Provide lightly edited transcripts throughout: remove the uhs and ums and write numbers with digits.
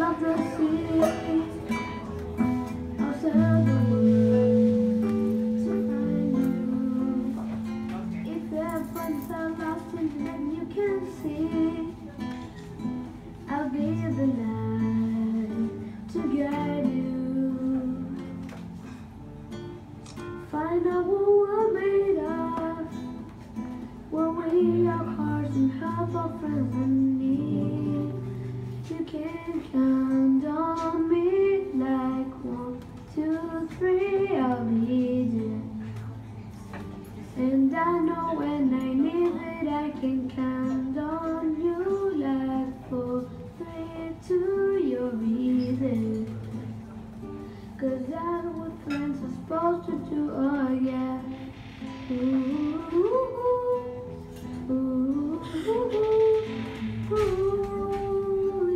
of the sea. I'll sail the world to find you. If you ever find yourself lost in then you can see. I'll be the light to guide you. Find out what we're made of. When we are cars and help our friends in need. You can count on me like 1, 2, 3, I'll be there. And I know when I need it, I can count on you like 4, 3, 2, you'll be there. 'Cause that's what friends are supposed to do, oh yeah. Ooh, ooh, ooh, ooh,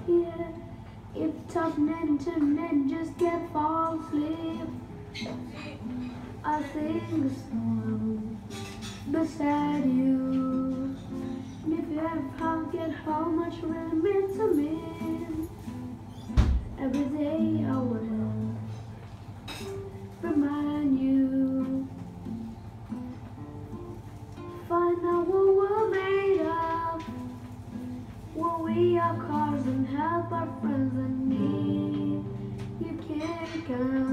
yeah, yeah. If tough men to men just can't fall asleep, I sing a song beside you. And if you ever forget how much you really meant to me, every day I will remind you. Find out what we're made of. When we are cars and help our friends in need. You can't count